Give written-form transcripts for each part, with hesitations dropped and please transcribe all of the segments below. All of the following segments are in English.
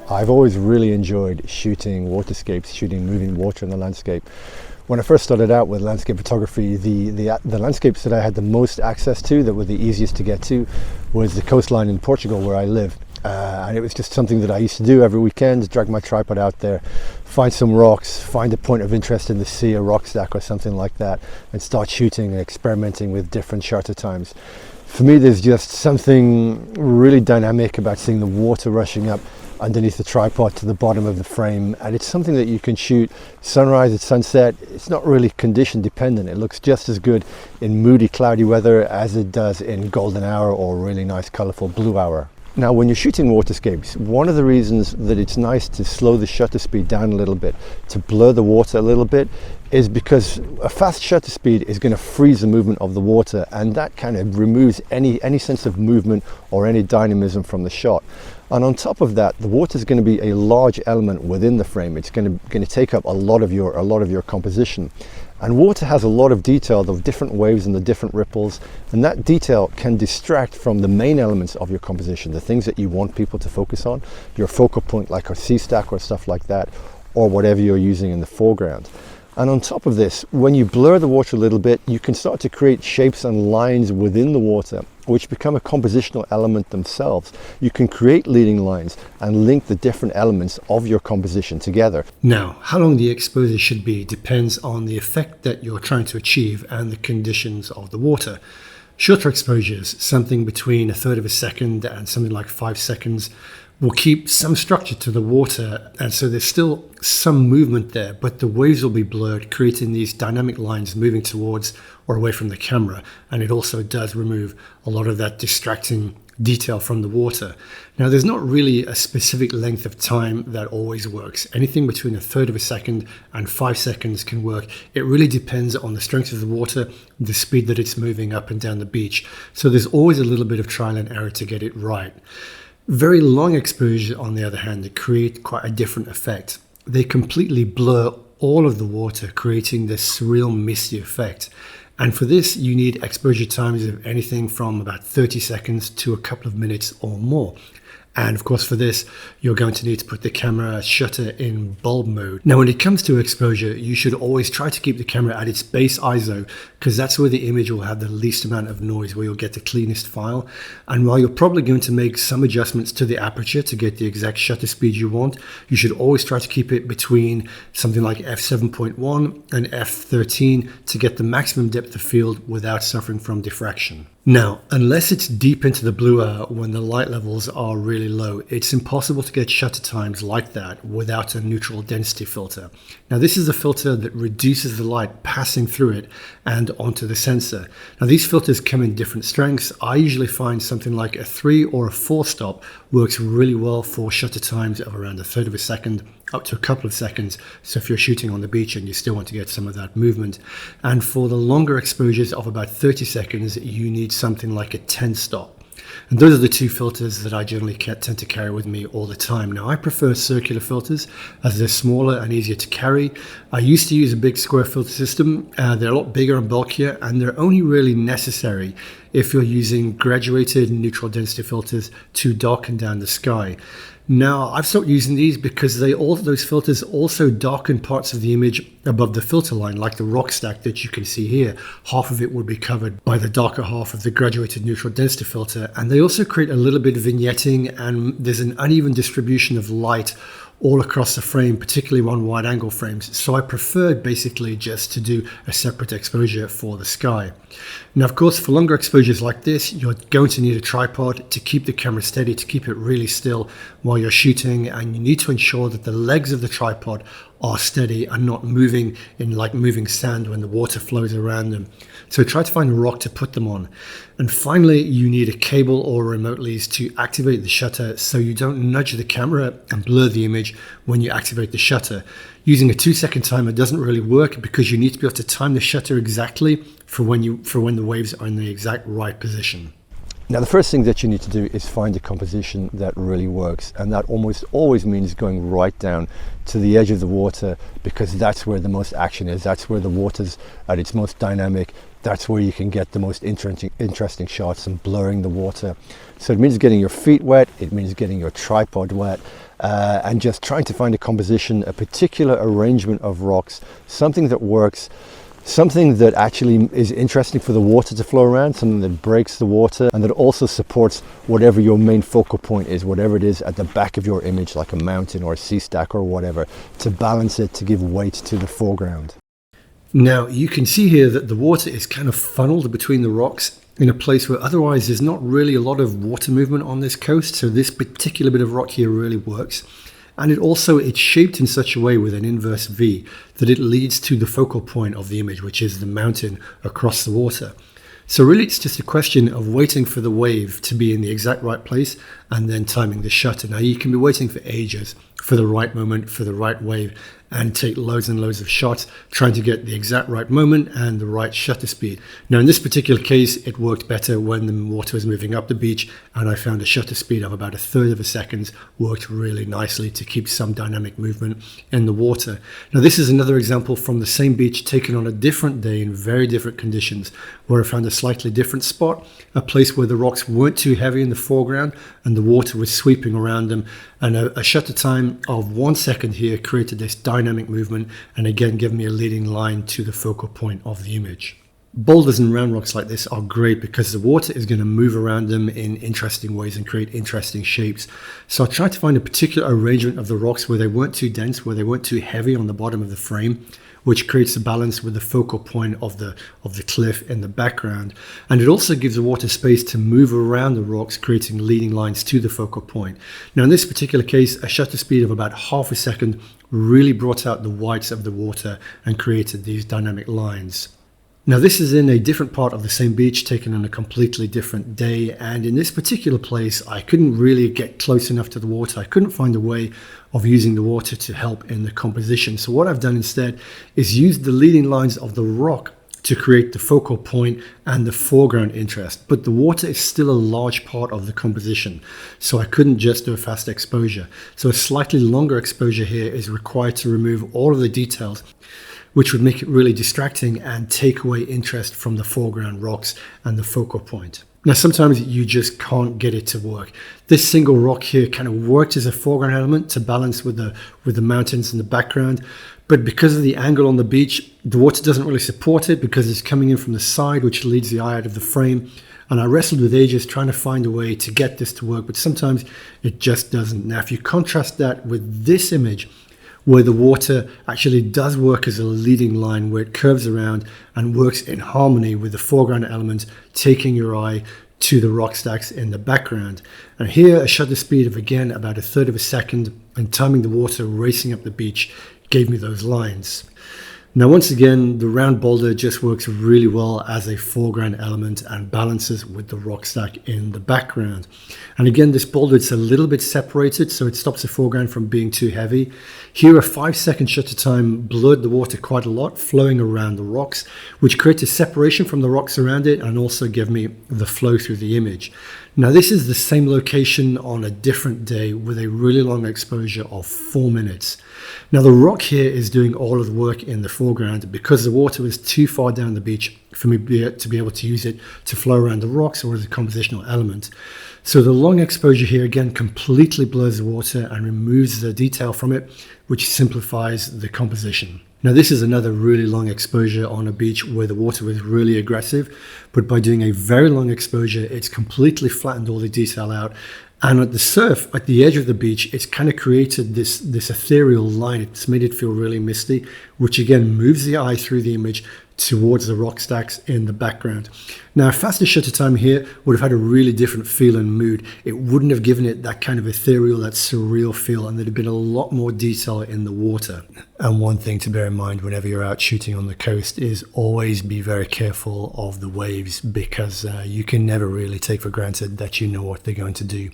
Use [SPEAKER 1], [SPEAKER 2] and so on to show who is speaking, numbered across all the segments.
[SPEAKER 1] I've always really enjoyed shooting waterscapes, shooting moving water in the landscape. When I first started out with landscape photography, the landscapes that I had the most access to, that were the easiest to get to, was the coastline in Portugal where I live. And it was just something that I used to do every weekend, drag my tripod out there, find some rocks, find a point of interest in the sea, a rock stack or something like that, and start shooting and experimenting with different shutter times. For me, there's just something really dynamic about seeing the water rushing up underneath the tripod to the bottom of the frame, and it's something that you can shoot sunrise at sunset. It's not really condition dependent. It looks just as good in moody, cloudy weather as it does in golden hour or really nice, colorful blue hour. Now, when you're shooting waterscapes, one of the reasons that it's nice to slow the shutter speed down a little bit, to blur the water a little bit, is because a fast shutter speed is going to freeze the movement of the water, and that kind of removes any sense of movement or any dynamism from the shot. And on top of that, the water is going to be a large element within the frame. It's going to take up a lot of your composition. And water has a lot of detail, the different waves and the different ripples, and that detail can distract from the main elements of your composition, the things that you want people to focus on, your focal point like a sea stack or stuff like that, or whatever you're using in the foreground. And on top of this, when you blur the water a little bit, you can start to create shapes and lines within the water, which become a compositional element themselves. You can create leading lines and link the different elements of your composition together.
[SPEAKER 2] Now, how long the exposure should be depends on the effect that you're trying to achieve and the conditions of the water. Shorter exposures, something between 1/3 of a second and something like 5 seconds, will keep some structure to the water, and so there's still some movement there, but the waves will be blurred, creating these dynamic lines moving towards or away from the camera, and it also does remove a lot of that distracting detail from the water. Now, there's not really a specific length of time that always works. Anything between 1/3 of a second and 5 seconds can work. It really depends on the strength of the water, the speed that it's moving up and down the beach, so there's always a little bit of trial and error to get it right. Very long exposure, on the other hand, they create quite a different effect. They completely blur all of the water, creating this surreal misty effect. And for this, you need exposure times of anything from about 30 seconds to a couple of minutes or more. And of course, for this, you're going to need to put the camera shutter in bulb mode. Now, when it comes to exposure, you should always try to keep the camera at its base ISO, because that's where the image will have the least amount of noise, where you'll get the cleanest file. And while you're probably going to make some adjustments to the aperture to get the exact shutter speed you want, you should always try to keep it between something like f7.1 and f13 to get the maximum depth of field without suffering from diffraction. Now, unless it's deep into the blue hour when the light levels are really low, it's impossible to get shutter times like that without a neutral density filter. Now, this is a filter that reduces the light passing through it and onto the sensor. Now, these filters come in different strengths. I usually find something like a 3 or a 4 stop works really well for shutter times of around 1/3 of a second up to a couple of seconds. So if you're shooting on the beach and you still want to get some of that movement. And for the longer exposures of about 30 seconds, you need something like a 10 stop. And those are the two filters that I generally tend to carry with me all the time. Now, I prefer circular filters as they're smaller and easier to carry. I used to use a big square filter system. They're a lot bigger and bulkier, and they're only really necessary if you're using graduated neutral density filters to darken down the sky. Now, I've stopped using these because those filters also darken parts of the image above the filter line, like the rock stack that you can see here. Half of it would be covered by the darker half of the graduated neutral density filter. And they also create a little bit of vignetting, and there's an uneven distribution of light all across the frame, particularly on wide angle frames. So I preferred basically just to do a separate exposure for the sky. Now, of course, for longer exposures like this, you're going to need a tripod to keep the camera steady, to keep it really still while you're shooting, and you need to ensure that the legs of the tripod are steady and not moving in like moving sand when the water flows around them. So try to find a rock to put them on. And finally, you need a cable or remote leads to activate the shutter so you don't nudge the camera and blur the image when you activate the shutter. Using a 2-second timer doesn't really work because you need to be able to time the shutter exactly for when the waves are in the exact right position.
[SPEAKER 1] Now, the first thing that you need to do is find a composition that really works, and that almost always means going right down to the edge of the water, because that's where the most action is. That's where the water's at its most dynamic. that's where you can get the most interesting shots and blurring the water. So it means getting your feet wet, it means getting your tripod wet, and just trying to find a composition, a particular arrangement of rocks, something that works, something that actually is interesting for the water to flow around, something that breaks the water and that also supports whatever your main focal point is, whatever it is at the back of your image, like a mountain or a sea stack or whatever, to balance it, to give weight to the foreground.
[SPEAKER 2] Now you can see here that the water is kind of funneled between the rocks in a place where otherwise there's not really a lot of water movement on this coast. So this particular bit of rock here really works. And it's shaped in such a way with an inverse V that it leads to the focal point of the image, which is the mountain across the water. So really it's just a question of waiting for the wave to be in the exact right place and then timing the shutter. Now you can be waiting for ages for the right moment, for the right wave, and take loads and loads of shots trying to get the exact right moment and the right shutter speed. Now in this particular case, it worked better when the water was moving up the beach, and I found a shutter speed of about 1/3 of a second worked really nicely to keep some dynamic movement in the water. Now this is another example from the same beach taken on a different day in very different conditions, where I found a slightly different spot, a place where the rocks weren't too heavy in the foreground and the water was sweeping around them, and a shutter time of 1 second here created this dynamic movement and again gave me a leading line to the focal point of the image. Boulders and round rocks like this are great because the water is going to move around them in interesting ways and create interesting shapes. So I tried to find a particular arrangement of the rocks where they weren't too dense, where they weren't too heavy on the bottom of the frame, which creates a balance with the focal point of the cliff in the background. And it also gives the water space to move around the rocks, creating leading lines to the focal point. Now in this particular case, a shutter speed of about 1/2 a second really brought out the whites of the water and created these dynamic lines. Now this is in a different part of the same beach taken on a completely different day, and in this particular place I couldn't really get close enough to the water. I couldn't find a way of using the water to help in the composition. So what I've done instead is use the leading lines of the rock to create the focal point and the foreground interest, but the water is still a large part of the composition, so I couldn't just do a fast exposure. So a slightly longer exposure here is required to remove all of the details, which would make it really distracting and take away interest from the foreground rocks and the focal point. Now sometimes you just can't get it to work. This single rock here kind of worked as a foreground element to balance with the mountains in the background, but because of the angle on the beach, the water doesn't really support it because it's coming in from the side, which leads the eye out of the frame. And I wrestled with ages trying to find a way to get this to work, but sometimes it just doesn't. Now if you contrast that with this image, where the water actually does work as a leading line, where it curves around and works in harmony with the foreground element, taking your eye to the rock stacks in the background. And here a shutter speed of again about 1/3 of a second and timing the water racing up the beach gave me those lines. Now once again, the round boulder just works really well as a foreground element and balances with the rock stack in the background. And again, this boulder, it's a little bit separated, so it stops the foreground from being too heavy. Here a 5-second shutter time blurred the water quite a lot, flowing around the rocks, which creates a separation from the rocks around it and also gave me the flow through the image. Now this is the same location on a different day with a really long exposure of 4 minutes. Now the rock here is doing all of the work in the foreground because the water was too far down the beach for me to be able to use it to flow around the rocks or as a compositional element. So the long exposure here again completely blurs the water and removes the detail from it, which simplifies the composition. Now this is another really long exposure on a beach where the water was really aggressive, but by doing a very long exposure, it's completely flattened all the detail out. And at the surf, at the edge of the beach, it's kind of created this ethereal line. It's made it feel really misty, which again moves the eye through the image towards the rock stacks in the background. Now, a faster shutter time here would have had a really different feel and mood. It wouldn't have given it that kind of ethereal, that surreal feel, and there'd have been a lot more detail in the water. And one thing to bear in mind whenever you're out shooting on the coast is always be very careful of the waves, because you can never really take for granted that you know what they're going to do.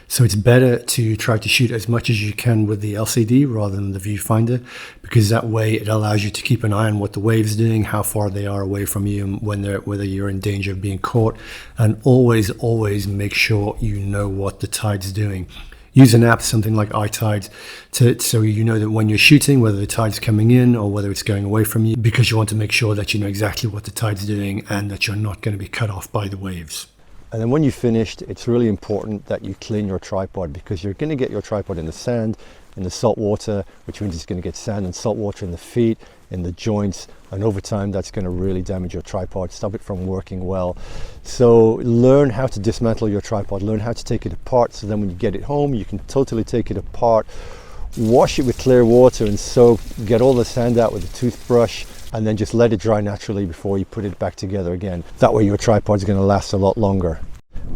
[SPEAKER 2] So it's better to try to shoot as much as you can with the LCD rather than the viewfinder, because that way it allows you to keep an eye on what the wave's doing, how far they are away from you, and whether you're in danger of being caught. And always make sure you know what the tide's doing. use an app, something like iTide, so you know that when you're shooting, whether the tide's coming in or whether it's going away from you, because you want to make sure that you know exactly what the tide's doing and that you're not going to be cut off by the waves.
[SPEAKER 1] And then when you've finished, it's really important that you clean your tripod, because you're going to get your tripod in the sand, in the salt water, which means it's going to get sand and salt water in the feet, in the joints, and over time that's going to really damage your tripod, stop it from working well. So learn how to dismantle your tripod, learn how to take it apart, so then when you get it home you can totally take it apart, wash it with clear water and soap, get all the sand out with a toothbrush, and then just let it dry naturally before you put it back together again. That way your tripod's going to last a lot longer.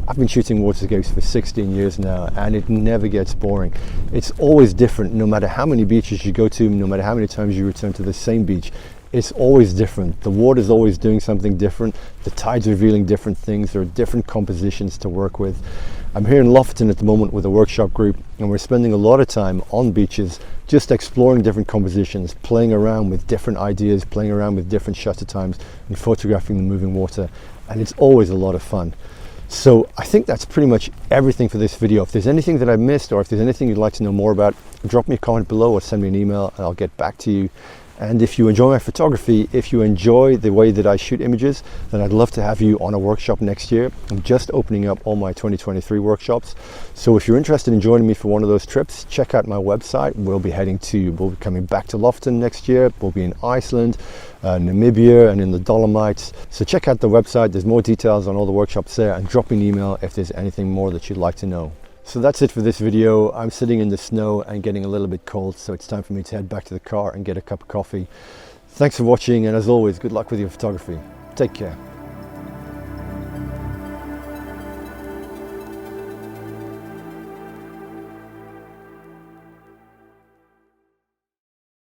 [SPEAKER 1] I've been shooting waterscapes for 16 years now, and it never gets boring. It's always different, no matter how many beaches you go to, no matter how many times you return to the same beach. It's always different. The water's always doing something different. The tide's revealing different things. There are different compositions to work with. I'm here in Lofton at the moment with a workshop group, and we're spending a lot of time on beaches just exploring different compositions, playing around with different ideas, playing around with different shutter times and photographing the moving water, and it's always a lot of fun. So I think that's pretty much everything for this video. If there's anything that I missed, or if there's anything you'd like to know more about, drop me a comment below or send me an email and I'll get back to you. And if you enjoy my photography, if you enjoy the way that I shoot images, then I'd love to have you on a workshop next year. I'm just opening up all my 2023 workshops. So if you're interested in joining me for one of those trips, check out my website. We'll be coming back to Lofton next year. We'll be in Iceland, Namibia, and in the Dolomites. So check out the website. There's more details on all the workshops there, and drop me an email if there's anything more that you'd like to know. So that's it for this video. I'm sitting in the snow and getting a little bit cold, so it's time for me to head back to the car and get a cup of coffee. Thanks for watching, and as always, good luck with your photography. Take care.